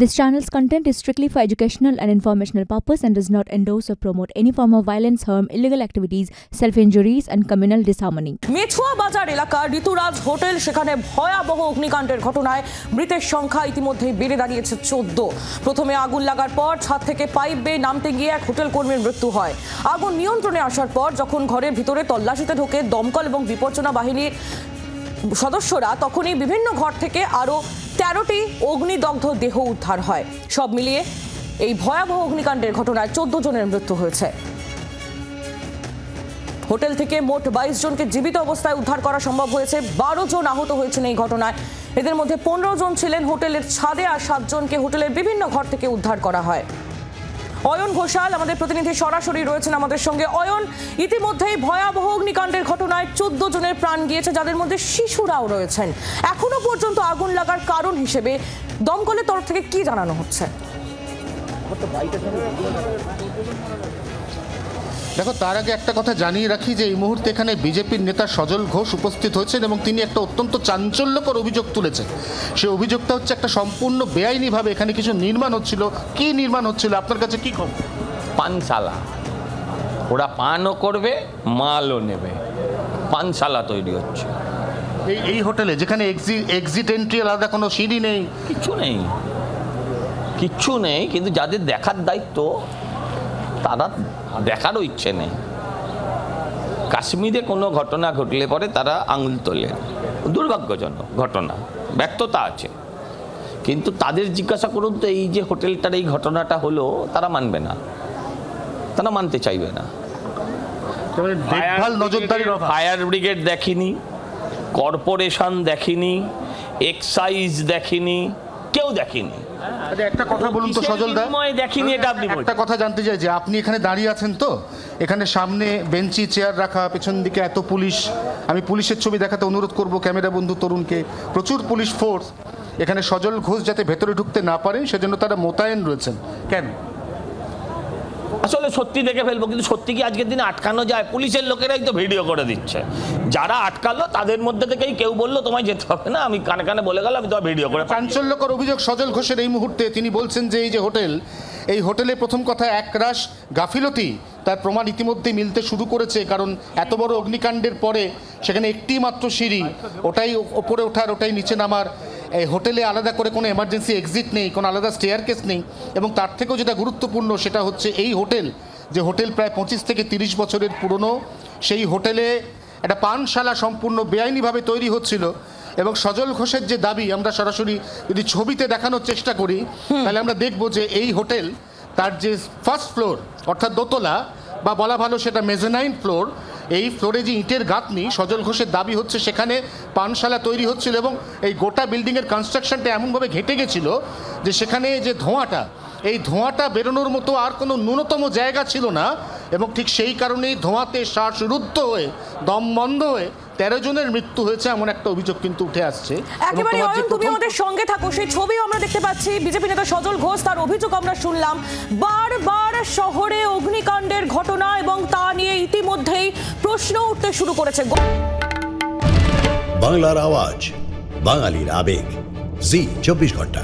This channel's content is strictly for educational and informational purpose and does not endorse or promote any form of violence, harm, illegal activities, self-injuries and communal disharmony. Mechua বাজার এলাকার ঋতুরাজ hotel, সেখানে ভয়াবহ অগ্নিকাণ্ডের ঘটনায় মৃতের সংখ্যা ইতিমধ্যেই বেড়ে দাঁড়িয়েছে 14। প্রথমে আগুন লাগার পর ছাদ থেকে পাইপ বেয়ে নামতে গিয়ে এক হোটেল কর্মীর মৃত্যু হয়। আগুন নিয়ন্ত্রণে আসার পর যখন ঘরের ভিতরে তল্লাশিতে ঢোকে দমকল এবং বিপর্যয় বাহিনীর সদস্যরা, তখনই বিভিন্ন ঘর থেকে আরো 13টি অগ্নিদগ্ধ দেহ উদ্ধার হয়। সব মিলিয়ে এই ভয়াবহ অগ্নিকাণ্ডের ঘটনায় 14 জনের মৃত্যু হয়েছে। হোটেল থেকে মোট 22 জনকে জীবিত অবস্থায় উদ্ধার করা সম্ভব হয়েছে। 12 জন আহত হয়েছেন এই ঘটনায়। এদের মধ্যে 15 জন ছিলেন হোটেলের ছাদে, আর 7 জনকে হোটেলের বিভিন্ন ঘর থেকে উদ্ধার করা হয়। অয়ন ঘোষাল আমাদের প্রতিনিধি সরাসরি রয়েছেন আমাদের সঙ্গে। অয়ন, ইতিমধ্যেই ভয়াবহ অগ্নিকাণ্ডের ঘটনায় 14 জনের প্রাণ গিয়েছে, যাদের মধ্যে শিশুরাও রয়েছেন। এখনো পর্যন্ত আগুন লাগার কারণ হিসেবে দমকলের তরফ থেকে কি জানানো হচ্ছে? দেখো, তার আগে একটা কথা জানিয়ে রাখি যে এই মুহূর্তে এখানে বিজেপির নেতা সজল ঘোষ উপস্থিত হয়েছেন এবং তিনি একটা অত্যন্ত চাঞ্চল্যকর অভিযোগ তুলেছেন। সেই অভিযোগটা হচ্ছে একটা সম্পূর্ণ বেআইনিভাবে এখানে কিছু নির্মাণ হচ্ছিল। কি নির্মাণ হচ্ছিল, আপনার কাছে কি খবর? পানশালা, ওরা পানও করবে, মালও নেবে, পানশালা তৈরি হচ্ছে এই হোটেলে, যেখানে এক্সিট এন্ট্রি আলাদা কোনো সিঁড়ি নেই, কিচ্ছু নেই। কিন্তু যাদের দেখার দায়িত্ব তারা দেখারও ইচ্ছে নেই। কাশ্মীরে কোনো ঘটনা ঘটলে পরে তারা আঙুল তোলে, দুর্ভাগ্যজনক ঘটনা, ব্যর্থতা আছে। কিন্তু তাদের জিজ্ঞাসা করুন তো, এই যে হোটেলটার এই ঘটনাটা হলো, তারা মানবে না, তারা মানতে চাইবে না। ফায়ার ব্রিগেড দেখেনি, কর্পোরেশন দেখেনি, এক্সাইজ দেখেনি, কেউ দেখেনি। একটা কথা বলুন তো সজল দা, দেখিনি এটা আপনি একটা কথা জানতে চাই যে আপনি এখানে দাঁড়িয়ে আছেন তো, এখানে সামনে বেঞ্চি চেয়ার রাখা, পেছন দিকে এত পুলিশ, আমি পুলিশের ছবি দেখাতে অনুরোধ করব ক্যামেরা বন্ধু তরুণকে। প্রচুর পুলিশ ফোর্স, এখানে সজল ঘোষ যাতে ভেতরে ঢুকতে না পারে সেজন্য তারা মোতায়েন রয়েছেন। কেন? আসলে সত্যি দেখে ফেলবো, কিন্তু সত্যি কি আজকের দিনে আটকানো যায়? পুলিশের লোকেরাই তো ভিডিও করে দিচ্ছে। যারা আটকালো তাদের মধ্যে থেকেই কেউ বললো তোমায় যেতে হবে না, আমি কানে কানে বলে গেলাম, আমি তোমার ভিডিও করে। চাঞ্চল্যকর অভিযোগ সজল ঘোষের এই মুহূর্তে। তিনি বলছেন যে এই যে হোটেল, এই হোটেলে প্রথম কথা একরাশ গাফিলতি তার প্রমাণ ইতিমধ্যেই মিলতে শুরু করেছে। কারণ এত বড় অগ্নিকাণ্ডের পরে সেখানে একটি মাত্র সিঁড়ি, ওটাই ওপরে ওঠার, ওটাই নিচে নামার। এই হোটেলে আলাদা করে কোনো এমার্জেন্সি এক্সিট নেই, কোনো আলাদা স্টেয়ারকেস নেই। এবং তার থেকেও যেটা গুরুত্বপূর্ণ সেটা হচ্ছে এই হোটেল, যে হোটেল প্রায় 25 থেকে 30 বছরের পুরনো, সেই হোটেলে একটা পানশালা সম্পূর্ণ বেআইনিভাবে তৈরি হচ্ছিল। এবং সজল ঘোষের যে দাবি, আমরা সরাসরি যদি ছবিতে দেখানোর চেষ্টা করি তাহলে আমরা দেখব যে এই হোটেল, তার যে ফার্স্ট ফ্লোর অর্থাৎ দোতলা, বা বলা ভালো সেটা মেজোনাইন ফ্লোর, এই ফ্লোরে যে ইটের গাঁথনি, সজল ঘোষের দাবি হচ্ছে সেখানে পানশালা তৈরি হচ্ছিল। এবং এই গোটা বিল্ডিংয়ের কনস্ট্রাকশনটা এমনভাবে ঘেঁটে গেছিল যে সেখানে যে ধোঁয়াটা, এই ধোঁয়াটা বেরোনোর মতো আর কোনো ন্যূনতম জায়গা ছিল না। এবং ঠিক সেই কারণেই ধোঁয়াতে শ্বাসরুদ্ধ হয়ে, দম বন্ধ হয়ে 13 জনের মৃত্যু হয়েছে, এমন একটা অভিযোগ কিন্তু উঠে আসছে। একেবারে অয়ন, তুমি আমাদের সঙ্গে থাকো, সেই ছবিও আমরা দেখতে পাচ্ছি। বিজেপি নেতা সজল ঘোষ, তার অভিযোগ আমরা শুনলাম। বারবার শহরে অগ্নিকাণ্ডের ঘটনা এবং তা নিয়ে ইতিমধ্যেই প্রশ্ন উঠতে শুরু করেছে। বাংলার আওয়াজ, বাঙালির আবেগ, জি 24 ঘন্টা।